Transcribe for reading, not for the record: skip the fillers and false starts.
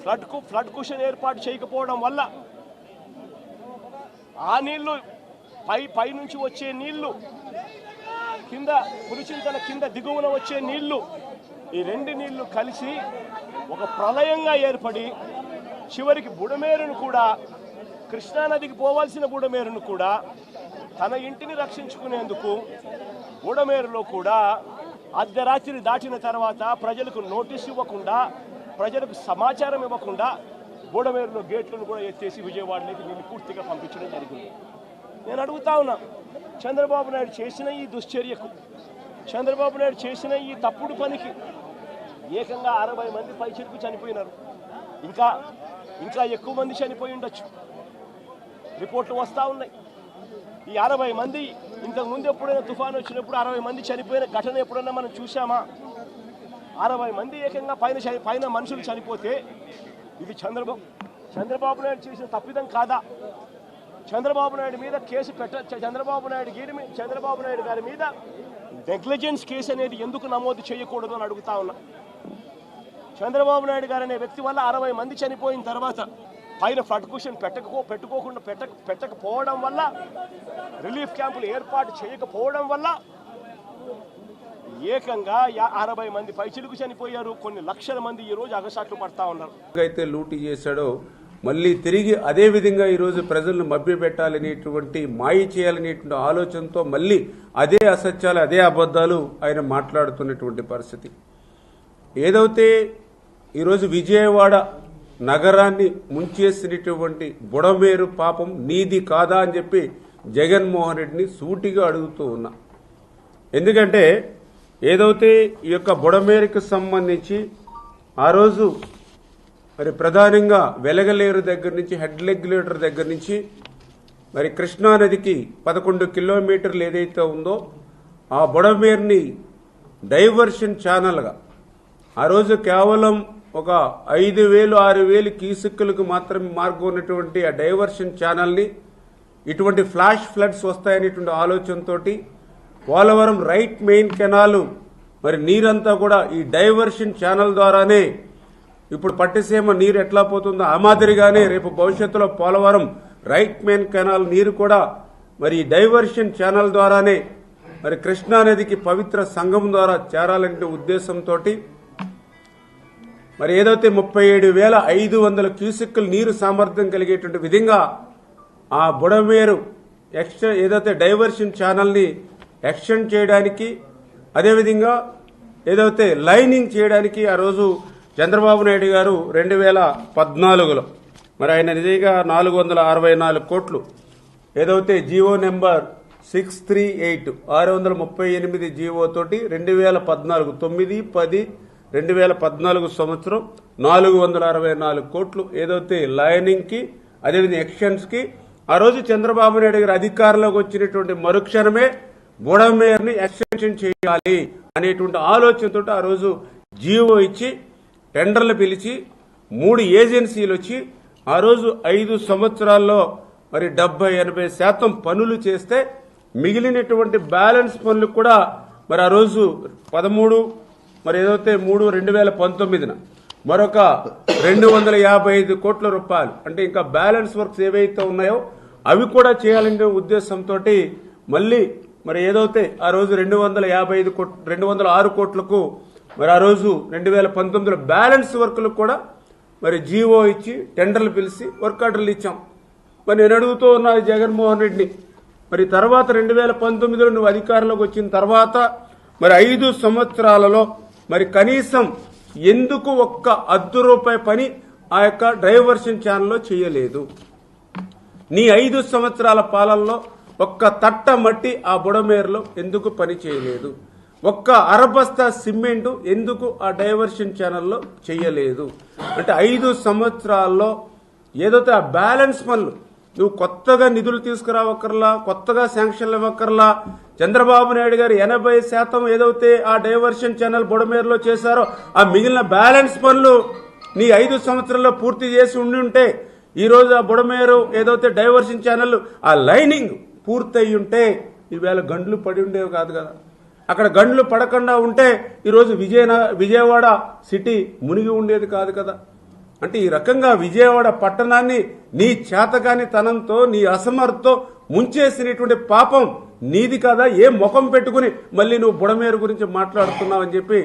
Flood cushion ఏర్పాటు చేయకపోవడం వల్ల ఆ నీళ్లు పై నుంచి వచ్చే నీళ్లు కింద పులిచింతల కింద దిగువన వచ్చే నీళ్లు ఈ రెండు నీళ్లు కలిసి ఒక ప్రళయంగా ఏర్పడి చివరికి బుడమేరును కూడా కృష్ణానదికి పోవాల్సిన బుడమేరును కూడా తన ఇంటిని రక్షించుకునేందుకు బుడమేరులో కూడా అర్ధరాత్రి దాటిన తర్వాత ప్రజలకు నోటీస్ ఇవ్వకుండా ప్రజలకు సమాచారం ఇవ్వకుండా బుడమేరులో గేట్లను కూడా ఎత్తేసి విజయవాడలోకి నీళ్ళు పూర్తిగా పంపించడం జరిగింది. నేను అడుగుతా ఉన్నా, చంద్రబాబు నాయుడు చేసిన ఈ దుశ్చర్యకు, చంద్రబాబు నాయుడు చేసిన ఈ తప్పుడు పనికి ఏకంగా 60 మంది పైచిలకు చనిపోయినారు. ఇంకా ఎక్కువ మంది చనిపోయి ఉండొచ్చు. రిపోర్ట్లు వస్తూ ఉన్నాయి. ఈ 60 మంది ఇంతకుముందు ఎప్పుడైనా తుఫాను వచ్చినప్పుడు 60 మంది చనిపోయిన ఘటన ఎప్పుడైనా మనం చూసామా? 60 మంది ఏకంగా పైన మనుషులు చనిపోతే ఇది చంద్రబాబు నాయుడు చేసిన తప్పిదం కాదా? చంద్రబాబు నాయుడు మీద కేసు చంద్రబాబు నాయుడు గారి మీద నెగ్లిజెన్స్ కేసు అనేది ఎందుకు నమోదు చేయకూడదు అని అడుగుతా ఉన్నా. చంద్రబాబు నాయుడు గారు అనే వ్యక్తి వల్ల 60 మంది చనిపోయిన తర్వాత పైన ఫ్లడ్ కుషన్ పెట్టకపోవడం వల్ల, రిలీఫ్ క్యాంపులు ఏర్పాటు చేయకపోవడం వల్ల ఏకంగా 60 మంది పైచిలుకు చనిపోయారు. కొన్ని లక్షల మంది ఈ రోజు అగసాట్లు పడతా ఉన్నారు. అయితే లూటీ చేశాడో మళ్ళీ తిరిగి అదే విధంగా ఈరోజు ప్రజలను మభ్యపెట్టాలనేటువంటి మాయ చేయాలనేటువంటి ఆలోచనతో మళ్ళీ అదే అసత్యాలు, అదే అబద్ధాలు ఆయన మాట్లాడుతున్నటువంటి పరిస్థితి. ఏదైతే ఈరోజు విజయవాడ నగరాన్ని ముంచేసినటువంటి బుడమేరు పాపం నీది కాదా అని చెప్పి జగన్మోహన్ రెడ్డిని సూటిగా అడుగుతూ ఉన్నా. ఎందుకంటే ఏదైతే ఈ యొక్క బుడమేరుకు సంబంధించి ఆ రోజు మరి ప్రధానంగా వెలగలేరు దగ్గర నుంచి హెడ్ రెగ్యులేటర్ దగ్గర నుంచి మరి కృష్ణానదికి 11 కిలోమీటర్లు ఏదైతే ఉందో ఆ బుడమేరుని డైవర్షన్ ఛానల్గా ఆ రోజు కేవలం ఒక 5,000-6,000 క్యూసెక్కులకు మాత్రమే మార్గం ఉన్నటువంటి ఆ డైవర్షన్ ఛానల్ని ఇటువంటి ఫ్లాష్ ఫ్లడ్స్ వస్తాయనేటువంటి ఆలోచనతో పోలవరం రైట్ మెయిన్ కెనాల్ మరి నీరంతా కూడా ఈ డైవర్షన్ ఛానల్ ద్వారానే ఇప్పుడు పట్టిసీమ నీరు ఎట్లా పోతుందో ఆ మాదిరిగానే రేపు భవిష్యత్తులో పోలవరం రైట్ మెయిన్ కెనాల్ నీరు కూడా మరి ఈ డైవర్షన్ ఛానల్ ద్వారానే మరి కృష్ణానదికి పవిత్ర సంగమం ద్వారా చేరాలనే ఉద్దేశంతో మరి ఏదైతే 37,500 క్యూసెక్కుల నీరు సామర్థ్యం కలిగేటువంటి విధంగా ఆ బుడమేరు ఏదైతే డైవర్షన్ ఛానల్ని ఎక్స్టెండ్ చేయడానికి, అదేవిధంగా ఏదైతే లైనింగ్ చేయడానికి ఆ రోజు చంద్రబాబు నాయుడు గారు 2014లో మరి ఆయన నిజంగా 464 కోట్లు ఏదైతే జీవో నెంబర్ 638 638 జీవో తోటి 2014 9/10/2014 సంవత్సరం 464 కోట్లు ఏదైతే లైనింగ్ కి అదేవిధంగా ఎక్స్టెన్స్ కి ఆ రోజు చంద్రబాబు నాయుడు గారు అధికారంలోకి వచ్చినటువంటి మరుక్షణమే బుడమేరుని ఎక్స్టెన్షన్ చేయాలి అనేటువంటి ఆలోచనతో ఆ రోజు జీవో ఇచ్చి టెండర్లు పిలిచి 3 ఏజెన్సీలు వచ్చి ఆ రోజు 5 సంవత్సరాల్లో మరి 70-80% పనులు చేస్తే మిగిలినటువంటి బ్యాలెన్స్ పనులు కూడా మరి ఆ రోజు 13 మరి ఏదైతే 3/2019 మరొక 255 కోట్ల రూపాయలు అంటే ఇంకా బ్యాలెన్స్ వర్క్స్ ఏవైతే ఉన్నాయో అవి కూడా చేయాలనే ఉద్దేశంతో మళ్ళీ మరి ఏదైతే ఆ రోజు 206 కోట్లకు మరి ఆ రోజు 2019లో బ్యాలెన్స్ వర్కులకు కూడా మరి జీవో ఇచ్చి టెండర్లు పిలిచి వర్క్ ఆర్డర్లు ఇచ్చాం. మరి నేను అడుగుతూ ఉన్నా జగన్మోహన్ రెడ్డిని, మరి తర్వాత 2019లో నువ్వు అధికారంలోకి వచ్చిన తర్వాత మరి 5 సంవత్సరాలలో మరి కనీసం ఎందుకు ఒక్క ₹1 పని ఆ యొక్క డైవర్షన్ ఛానల్లో చేయలేదు? నీ 5 సంవత్సరాల పాలనలో ఒక్క తట్ట మట్టి ఆ బుడమేరులో ఎందుకు పని చేయలేదు? ఒక్క అరబస్తా సిమెంటు ఎందుకు ఆ డైవర్షన్ ఛానల్లో చేయలేదు? అంటే 5 సంవత్సరాల్లో ఏదైతే ఆ బ్యాలెన్స్ పనులు నువ్వు కొత్తగా నిధులు తీసుకురావక్కర్లా, కొత్తగా శాంక్షన్లు ఇవ్వక్కర్లా. చంద్రబాబు నాయుడు గారు 80% ఏదైతే ఆ డైవర్షన్ ఛానల్ బుడమేరులో చేశారో ఆ మిగిలిన బ్యాలెన్స్ పనులు నీ 5 సంవత్సరాల్లో పూర్తి చేసి ఉండి ఈ రోజు ఆ బుడమేరు ఏదైతే డైవర్షన్ ఛానల్ ఆ లైనింగ్ పూర్తయి ఉంటే ఈవేళ గండ్లు పడి ఉండేవి కాదు కదా. అక్కడ గండ్లు పడకుండా ఉంటే ఈరోజు విజయవాడ సిటీ మునిగి ఉండేది కాదు కదా. అంటే ఈ రకంగా విజయవాడ పట్టణాన్ని నీ చేతగాని తనంతో నీ అసమర్థతో ముంచేసినటువంటి పాపం నీది కాదా? ఏ ముఖం పెట్టుకుని మళ్ళీ నువ్వు బుడమేరు గురించి మాట్లాడుతున్నావు అని చెప్పి